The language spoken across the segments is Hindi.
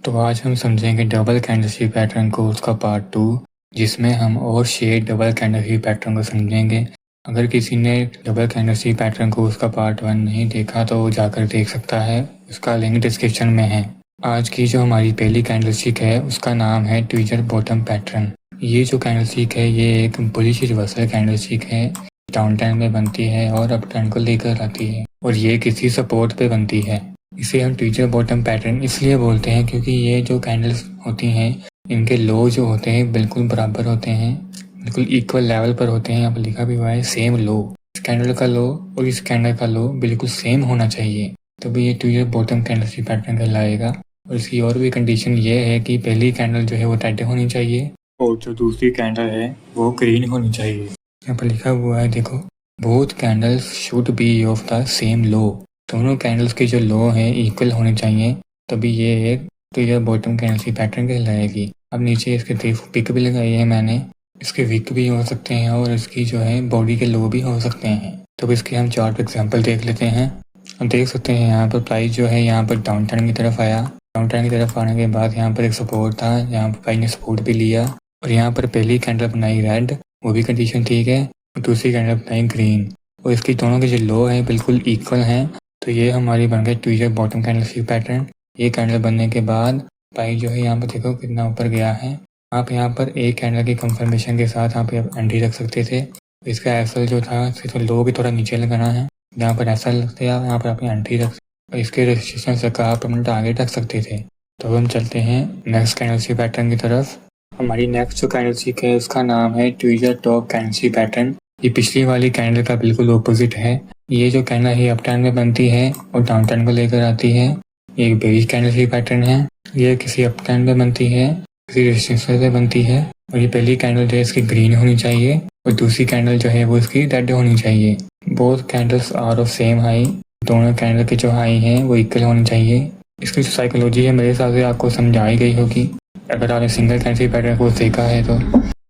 तो आज हम समझेंगे डबल कैंडलस्टिक पैटर्न को उसका पार्ट 2, जिसमें हम और शेड डबल कैंडलस्टिक पैटर्न को समझेंगे। अगर किसी ने डबल कैंडलस्टिक पैटर्न को उसका पार्ट 1 नहीं देखा तो वो जाकर देख सकता है, उसका लिंक डिस्क्रिप्शन में है। आज की जो हमारी पहली कैंडलस्टिक है उसका नाम है ट्विजर बॉटम पैटर्न। ये जो कैंडलस्टिक है ये एक बुलिश रिवर्सल कैंडलस्टिक है, डाउन ट्रेंड में बनती है और अप ट्रेंड को लेकर आती है और ये किसी सपोर्ट पे बनती है। इसे हम ट्विजर बॉटम पैटर्न इसलिए बोलते हैं क्योंकि ये जो कैंडल्स होती हैं इनके लो जो होते हैं बिल्कुल बराबर होते हैं, बिल्कुल इक्वल लेवल पर होते हैं। यहाँ पर लिखा भी हुआ है सेम लो। इस कैंडल का लो और इस कैंडल का लो बिल्कुल सेम होना चाहिए, तभी ये ट्विजर बॉटम कैंडलस्टिक पैटर्न कहलाएगा। और इसकी और भी कंडीशन ये है कि पहली कैंडल जो है वो रेड होनी चाहिए और जो दूसरी कैंडल है वो ग्रीन होनी चाहिए। यहाँ पर लिखा हुआ है देखो, both candles should be of the same low. दोनों कैंडल्स के जो लो हैं इक्वल होने चाहिए, तभी ये एक ट्विजर बॉटम कैंडलस्टिक पैटर्न कहलाएगी। अब नीचे इसके पिक भी लगाई है मैंने, इसके विक भी हो सकते हैं और इसकी जो है बॉडी के लो भी हो सकते हैं। तो इसके हम चार्ट एग्जांपल देख लेते हैं। हम देख सकते हैं यहाँ पर प्राइस जो है यहाँ पर डाउन ट्रेंड की तरफ आया। डाउन ट्रेंड की तरफ आने के बाद यहाँ पर एक सपोर्ट था, यहाँ पर प्राइस ने सपोर्ट भी लिया और यहाँ पर पहली कैंडल बनाई रेड, वो भी कंडीशन ठीक है, और दूसरी कैंडल बनाई ग्रीन और इसकी दोनों के जो लो है बिल्कुल इक्वल हैं। तो ये हमारी बन गई ट्विजर बॉटम कैंडलस्टिक पैटर्न। ये कैंडल बनने के बाद प्राइस जो है यहाँ पर देखो कितना ऊपर गया है। आप यहाँ पर एक कैंडल की कंफर्मेशन के साथ यहाँ पे एंट्री रख सकते थे। इसका एसएल जो था सिर्फ लो भी थोड़ा नीचे लगाना है, यहाँ पर एसएल रखते हैं, यहाँ पर आप एंट्री रख और इसके रजिस्ट्रेशन से का आप अपना टारगेट रख सकते थे। तो हम चलते हैं नेक्स्ट कैंडलस्टिक पैटर्न की तरफ। हमारी नेक्स्ट जो कैंडलस्टिक है उसका नाम है ट्विजर टॉप कैंडलस्टिक पैटर्न। ये पिछली वाली कैंडल का बिल्कुल ऑपोजिट है। ये जो कैंडल है अप ट्रेंड में बनती है और डाउन ट्रेंड को लेकर आती है। ये एक बेरिश कैंडलस्टिक पैटर्न है, ये किसी अप ट्रेंड में बनती है, किसी रेजिस्टेंस पे बनती है। और ये पहली कैंडल जो है इसकी ग्रीन होनी चाहिए और दूसरी कैंडल जो है वो इसकी रेड होनी चाहिए। Both candles are of same high, दोनों कैंडल के जो हाई हैं वो इक्वल होनी चाहिए। इसकी जो साइकोलॉजी है मेरे हिसाब से आपको समझाई गई होगी। अगर आपने सिंगल कैंडलस्टिक पैटर्न को देखा है तो,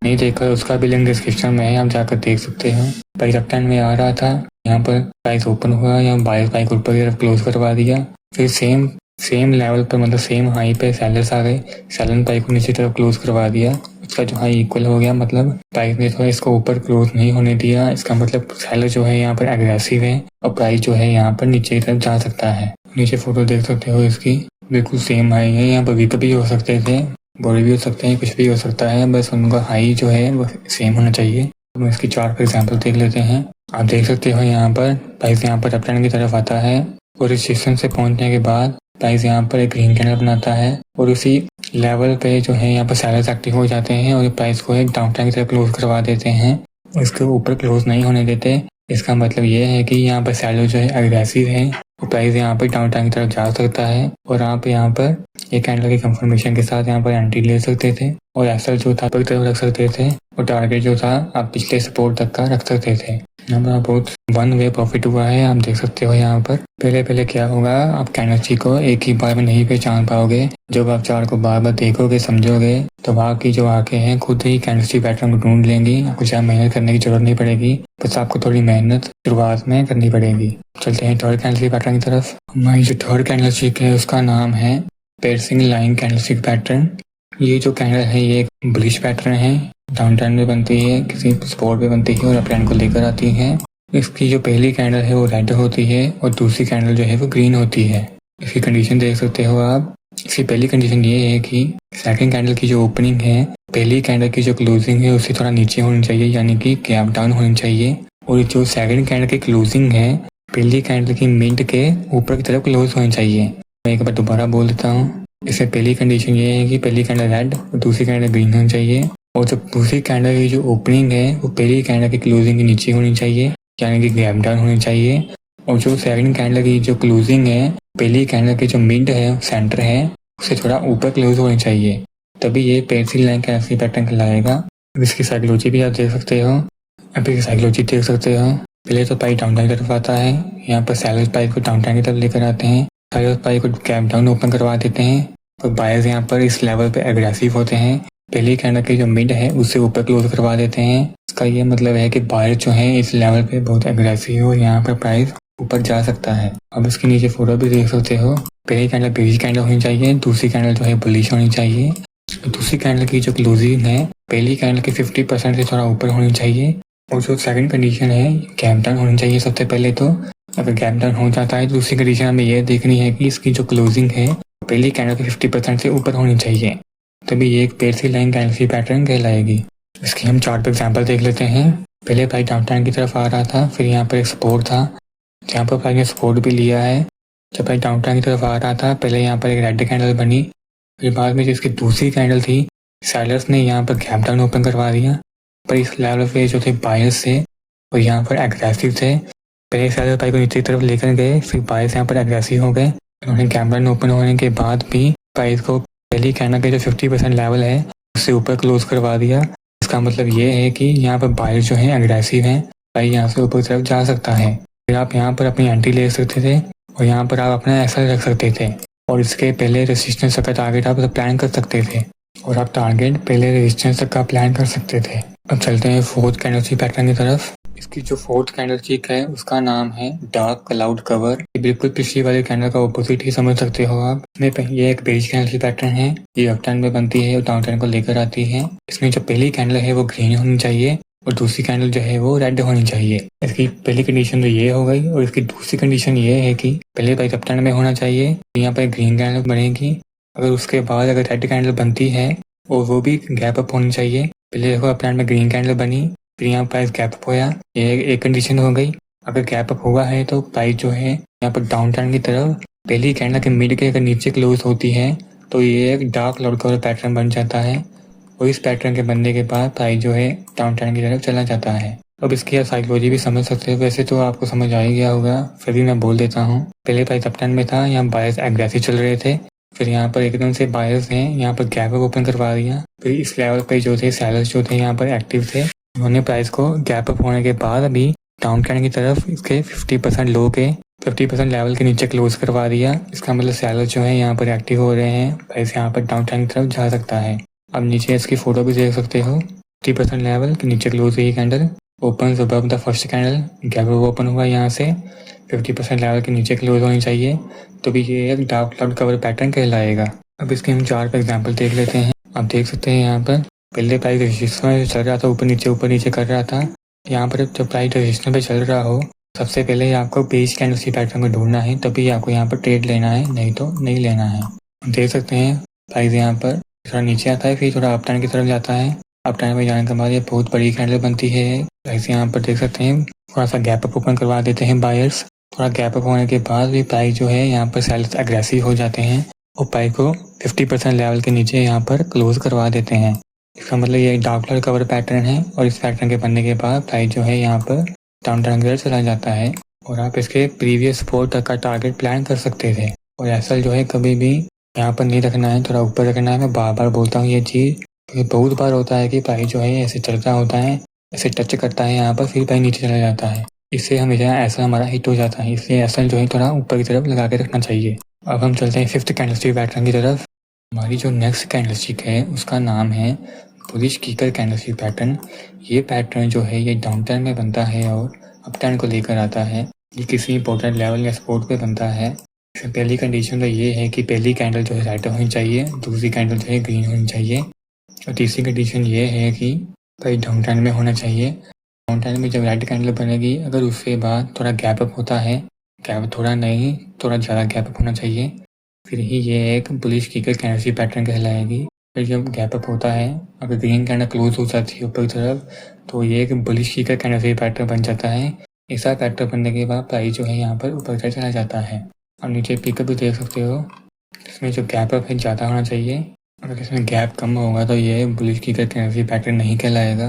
नहीं देखा उसका भी लिंक डिस्क्रिप्शन में है, आप जाकर देख सकते हैं। प्राइस अप ट्रेंड में आ रहा था, यहाँ पर प्राइस ओपन हुआ, यहाँ बायर प्राइस ऊपर की तरफ क्लोज करवा दिया, फिर सेम लेवल पर मतलब सेम हाई पे सेलर्स आ गए, सेलर प्राइस को नीचे तरफ क्लोज करवा दिया। उसका जो हाई इक्वल हो गया, मतलब प्राइस ने थोड़ा इसको ऊपर क्लोज नहीं होने दिया। इसका मतलब सेलर जो है यहाँ पर एग्रेसिव है और प्राइस जो है यहाँ पर नीचे की तरफ जा सकता है। नीचे फोटो देख सकते हो, इसकी बिल्कुल सेम हाई है। यहाँ पर वीक भी हो सकते थे, बॉडी भी हो सकते हैं, कुछ भी हो सकता है, बस उनका हाई जो है वो सेम होना चाहिए। तो इसकी चार्ट पर एग्जांपल देख लेते हैं। आप देख सकते हो यहाँ पर प्राइस यहाँ पर अप ट्रेंड की तरफ आता है और इस सेक्शन से पहुंचने के बाद प्राइस यहाँ पर एक ग्रीन कैंडल बनाता है और उसी लेवल पे जो है यहाँ पर सेलर्स एक्टिव हो जाते हैं और प्राइस को एक डाउन ट्रेंड की तरफ क्लोज करवा देते हैं और इसके ऊपर क्लोज नहीं होने देते। इसका मतलब ये है कि यहाँ पर सेलर जो है एग्रेसिव है और प्राइस यहाँ पर डाउन ट्रेंड की तरफ जा सकता है और आप यहाँ पर एक कैंडल की कंफर्मेशन के साथ यहाँ पर एंट्री ले सकते थे और एसएल जो था की तरफ रख सकते थे और टारगेट जो था आप पिछले सपोर्ट तक का रख सकते थे। यहाँ पर बहुत वन वे प्रॉफिट हुआ है, आप देख सकते हो। यहाँ पर पहले क्या होगा, आप कैंडलस्टिक को एक ही बार में नहीं पहचान पाओगे। जब आप चार्ट को बार बार देखोगे समझोगे तो आपकी जो आंखें हैं खुद ही कैंडलस्टिक पैटर्न को ढूंढ लेंगी। आपको ज़्यादा मेहनत करने की जरूरत नहीं पड़ेगी, बस आपको थोड़ी मेहनत शुरुआत में करनी पड़ेगी। चलते हैं थर्ड कैंडलस्टिक पैटर्न की तरफ। हमारी जो थर्ड कैंडलस्टिक है उसका नाम है पेयर्सिंग लाइन कैंडलस्टिक पैटर्न। ये जो कैंडल है ये एक बुलिश पैटर्न है, डाउन ट्रेंड में बनती है, किसी सपोर्ट पे बनती है और अप ट्रेंड को लेकर आती है। इसकी जो पहली कैंडल है वो रेड होती है और दूसरी कैंडल जो है वो ग्रीन होती है। इसकी कंडीशन देख सकते हो आप। इसकी पहली कंडीशन ये है कि सेकंड कैंडल की जो ओपनिंग है पहली कैंडल की जो क्लोजिंग है उससे थोड़ा नीचे होनी चाहिए, यानी कि गैप डाउन होनी चाहिए। और जो सेकंड कैंडल की क्लोजिंग है पहली कैंडल की मिड के ऊपर की तरफ क्लोज होनी चाहिए। मैं एक बार दोबारा बोल देता हूँ। इससे पहली कंडीशन ये है कि पहली कैंडल रेड और दूसरी कैंडल ग्रीन होनी चाहिए और जो दूसरी कैंडल की जो ओपनिंग है वो पहली कैंडल की क्लोजिंग के नीचे होनी चाहिए, यानी कि गैप डाउन होनी चाहिए। और जो सेकंड कैंडल की जो क्लोजिंग है पहली कैंडल की जो मिड है सेंटर है उससे थोड़ा ऊपर क्लोज होनी चाहिए, तभी ये पेंसिल लाइन कैंडलस्टिक पैटर्न कहलाएगा। इसकी साइकोलॉजी भी आप देख सकते हो। अब इसकी साइकोलॉजी देख सकते हो। पहले तो प्राइस डाउन ट्रेंड की तरफ आता है, यहाँ पर सेलर्स प्राइस को डाउन ट्रेंड की तरफ लेकर आते हैं, सेलर्स प्राइस को गैप डाउन ओपन करवा देते हैं और बायर्स यहाँ पर इस लेवल पे एग्रेसिव होते हैं। पहली कैंडल की जो मिड है उससे ऊपर क्लोज करवा देते हैं। इसका ये मतलब है कि बायर जो है इस लेवल पे बहुत एग्रेसिव है और यहाँ पर प्राइस ऊपर जा सकता है। अब इसके नीचे फोटो भी देख सकते हो। पहली कैंडल बेरिश कैंडल होनी चाहिए, दूसरी कैंडल जो है बुलिश होनी चाहिए। दूसरी कैंडल की जो क्लोजिंग है पहली कैंडल के 50% से थोड़ा ऊपर होनी चाहिए। और जो सेकंड कंडीशन है गैप डाउन होनी चाहिए सबसे पहले तो। अगर गैप डाउन हो जाता है तो दूसरी कंडीशन हमें यह देखनी है कि इसकी जो क्लोजिंग है पहली कैंडल के 50% से ऊपर होनी चाहिए, तभी ये एक पेड़ सी लाइन कैंडल की पैटर्न कहलाएगी। इसकी हम चार्ट पे एग्जांपल देख लेते हैं। पहले प्राइस डाउनटाउन की तरफ आ रहा था, फिर यहाँ पर एक सपोर्ट था जहाँ पर प्राइस ने सपोर्ट भी लिया है। जब प्राइस डाउनटाउन की तरफ आ रहा था पहले यहाँ पर एक रेड कैंडल बनी, फिर बाद में जो इसकी दूसरी कैंडल थी सेलर्स ने यहाँ पर गैप डाउन ओपन करवा दिया। पर इस लेवल पे जो थे बायर्स थे और यहाँ पर एग्रेसिव थे। पहले सेलर प्राइस को नीचे की तरफ लेकर गए, फिर बायर्स यहाँ पर एग्रेसिव हो गए। उन्होंने गैप डाउन ओपन होने के बाद भी प्राइस को पहली कैंडल के जो 50% लेवल है उससे ऊपर क्लोज करवा दिया। इसका मतलब ये है कि यहाँ पर बायर जो है एग्रेसिव हैं, भाई यहाँ से ऊपर की तरफ जा सकता है। फिर आप यहाँ पर अपनी एंट्री ले सकते थे और यहाँ पर आप अपना एसएल रख सकते थे और इसके पहले रेजिस्टेंस तक का टारगेट आप प्लान कर सकते थे और आप टारगेट पहले रेजिस्टेंस तक का प्लान कर सकते थे। अब चलते हैं फोर्थ कैंडलस्टिक पैटर्न की तरफ। इसकी जो फोर्थ कैंडलस्टिक है उसका नाम है डार्क क्लाउड कवर। ये बिल्कुल पिछली वाले कैंडल का ऑपोजिट ही समझ सकते हो आप। इसमें ये एक बेरिश कैंडल पैटर्न है, ये अप टर्न में बनती है और डाउन टर्न को लेकर आती है। इसमें जो पहली कैंडल है वो ग्रीन होनी चाहिए और दूसरी कैंडल जो है वो रेड होनी चाहिए। इसकी पहली कंडीशन तो ये हो गई और इसकी दूसरी कंडीशन ये है कि पहले प्राइस अप टर्न में होना चाहिए, यहाँ पर ग्रीन कैंडल बनेगी। अगर उसके बाद अगर रेड कैंडल बनती है और वो भी गैप अप होनी चाहिए। पहले देखो अप टर्न में ग्रीन कैंडल बनी, फिर यहाँ प्राइस गैप अप होया, ये एक कंडीशन हो गई। अगर गैप अप हुआ है तो प्राइस जो है यहाँ पर डाउन टर्न की तरफ पहली कैंडल के मिड के अगर नीचे क्लोज होती है तो ये एक डार्क क्लाउड कवर पैटर्न बन जाता है और इस पैटर्न के बनने के बाद प्राइस जो है डाउन टर्न की तरफ चला जाता है। अब इसकी आप साइकोलॉजी भी समझ सकते हो, वैसे तो आपको समझ आ ही गया होगा, फिर भी मैं बोल देता हूँ। पहले प्राइस अप टर्न में था, यहाँ बायर्स एग्रेसिव चल रहे थे, फिर यहाँ पर एकदम से बायर्स ने यहाँ पर गैप ओपन करवा दिया। फिर इस लेवल पे जो थे सेलर्स जो थे यहाँ पर एक्टिव थे, उन्होंने प्राइस को गैप अप होने के बाद अभी डाउन ट्रेंड की तरफ इसके 50% लो के 50% लेवल के नीचे क्लोज करवा दिया। इसका मतलब सेलर जो है यहाँ पर एक्टिव हो रहे हैं, प्राइस यहाँ पर डाउन ट्रेंड की तरफ जा सकता है। अब नीचे इसकी फोटो भी देख सकते हो, 50% लेवल के नीचे क्लोज हुई candle, open above the first candle, gap open हुआ यहाँ से 50% लेवल के नीचे क्लोज होनी चाहिए, तो भी ये एक डार्क क्लाउड कवर पैटर्न कहलाएगा। अब इसके हम 4 एग्जाम्पल देख लेते हैं। आप देख सकते हैं यहाँ पर पहले प्राइस रजिस्टर में चल रहा था, ऊपर नीचे कर रहा था। यहाँ पर जब प्राइस रजिस्टर पे चल रहा हो सबसे पहले आपको बेस कैंडल पैटर्न को ढूंढना है, तभी आपको यहाँ पर ट्रेड लेना है, नहीं तो नहीं लेना है। देख सकते हैं प्राइस यहाँ पर थोड़ा नीचे आता है, फिर थोड़ा अप टर्न की तरफ जाता है। अप टर्न में जाने के बाद ये बहुत बड़ी कैंडल बनती है। प्राइस यहाँ पर देख सकते हैं थोड़ा सा गैप अप ओपन करवा देते हैं बायर्स। थोड़ा गैप अप होने के बाद भी प्राइस जो है यहाँ पर सेलर्स एग्रेसिव हो जाते हैं और प्राइस को 50% लेवल के नीचे यहाँ पर क्लोज करवा देते हैं। इसका मतलब ये डार्क क्लाउड कवर पैटर्न है और इस पैटर्न के बनने के बाद प्राइस जो है यहाँ पर डाउन टर्न की तरफ चला जाता है और आप इसके प्रीवियस सपोर्ट तक का टारगेट प्लान कर सकते थे। और एसएल जो है कभी भी यहाँ पर नहीं रखना है, थोड़ा ऊपर रखना है। मैं बार बार बोलता हूँ ये चीज़, क्योंकि बहुत बार होता है कि प्राइस जो है ऐसे चलता होता है, ऐसे टच करता है यहाँ पर, फिर प्राइस नीचे चला जाता है। इससे हमेशा ऐसा हमारा हिट हो जाता है, इसलिए एसएल जो है थोड़ा ऊपर की तरफ लगा के रखना चाहिए। अब हम चलते हैं 5th कैंडलस्टिक पैटर्न की तरफ। हमारी जो नेक्स्ट कैंडलस्टिक है उसका नाम है बुलिश किकर कैंडलस्टिक पैटर्न। ये पैटर्न जो है ये डाउन टर्न में बनता है और अप टर्न को लेकर आता है। ये किसी इंपॉर्टेंट लेवल या सपोर्ट पे बनता है। इसमें पहली कंडीशन तो ये है कि पहली कैंडल जो है रेड होनी चाहिए, दूसरी कैंडल जो है ग्रीन होनी चाहिए और तीसरी कंडीशन ये है कि भाई डाउन टर्न में होना चाहिए। डाउन टर्न में जब रेड कैंडल बनेगी, अगर उसके बाद थोड़ा गैप अप होता है, गैप थोड़ा नहीं थोड़ा ज़्यादा गैप अप होना चाहिए, फिर ही ये एक बुलिश किकर कैंडलस्टिक पैटर्न कहलाएगी। फिर जब गैप अप होता है, अगर ग्रीन कैंडल क्लोज हो जाती है ऊपर की तरफ, तो ये एक बुलिश किकर कैंडलस्टिक पैटर्न बन जाता है। ऐसा पैटर्न बनने के बाद प्राइस जो है यहाँ पर ऊपर की चला जाता है। अब नीचे पिकअप भी देख सकते हो, इसमें जो गैप अप है ज़्यादा होना चाहिए। अगर इसमें गैप कम होगा तो ये बुलिश किकर कैंडलस्टिक पैटर्न नहीं कहलाएगा।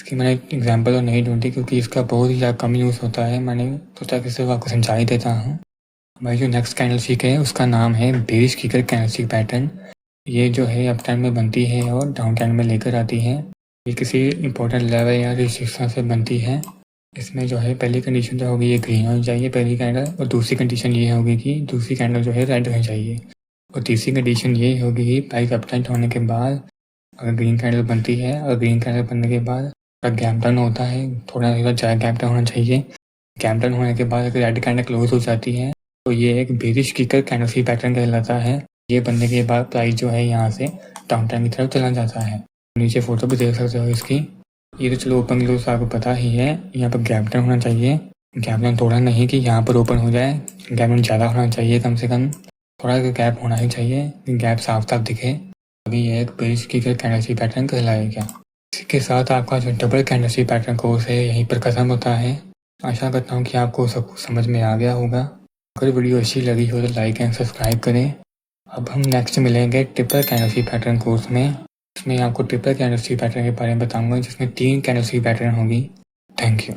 इसकी मैंने एग्जाम्पल तो नहीं ढूंढी क्योंकि इसका बहुत ही ज़्यादा कम यूज़ होता है, मैंने सोचा कि सिर्फ आपको समझा ही देता हूँ। हमारी जो नेक्स्ट कैंडलस्टिक है उसका नाम है बेरिश किकर कैंडलस्टिक पैटर्न। ये जो है अप टर्न में बनती है और डाउन टर्न में लेकर आती है। ये किसी इंपॉर्टेंट लेवल या रेजिस्टेंस से बनती है। इसमें जो है पहली कंडीशन तो होगी ये ग्रीन होनी चाहिए पहली कैंडल, और दूसरी कंडीशन ये होगी कि दूसरी कैंडल जो है रेड होनी चाहिए, और तीसरी कंडीशन ये होगी कि प्राइस अप टर्न होने के बाद अगर ग्रीन कैंडल बनती है और ग्रीन कैंडल बनने के बाद गैप डाउन होता है, थोड़ा ज़्यादा गैप डाउन होना चाहिए, गैप डन होने के बाद अगर रेड कैंडल क्लोज हो जाती है तो ये एक बेरिश किकर कैंडलस्टिक पैटर्न कहलाता है। ये बनने के बाद प्राइस जो है यहाँ से डाउन टाइम की तरफ चला जाता है। नीचे फोटो भी देख सकते हो इसकी। ये तो चलो ओपन क्लोज आपको पता ही है। यहाँ पर गैप डन होना चाहिए, गैप डन थोड़ा नहीं कि यहाँ पर ओपन हो जाए, गैप डन ज़्यादा होना चाहिए, कम से कम थोड़ा गैप होना ही चाहिए, गैप साफ साफ दिखे, अभी ये एक बेरिश किकर कैंडलस्टिक पैटर्न कहलाएगा। इसी के साथ आपका जो डबल कैंडलस्टिक पैटर्न कोर्स है यहीं पर खत्म होता है। आशा करता हूँ कि आपको सब कुछ समझ में आ गया होगा। अगर वीडियो अच्छी लगी हो तो लाइक एंड सब्सक्राइब करें। अब हम नेक्स्ट मिलेंगे ट्रिपल कैंडलस्टिक पैटर्न कोर्स में। इसमें आपको ट्रिपल कैंडलस्टिक पैटर्न के बारे में बताऊंगा जिसमें 3 कैंडलस्टिक पैटर्न होगी। Thank you.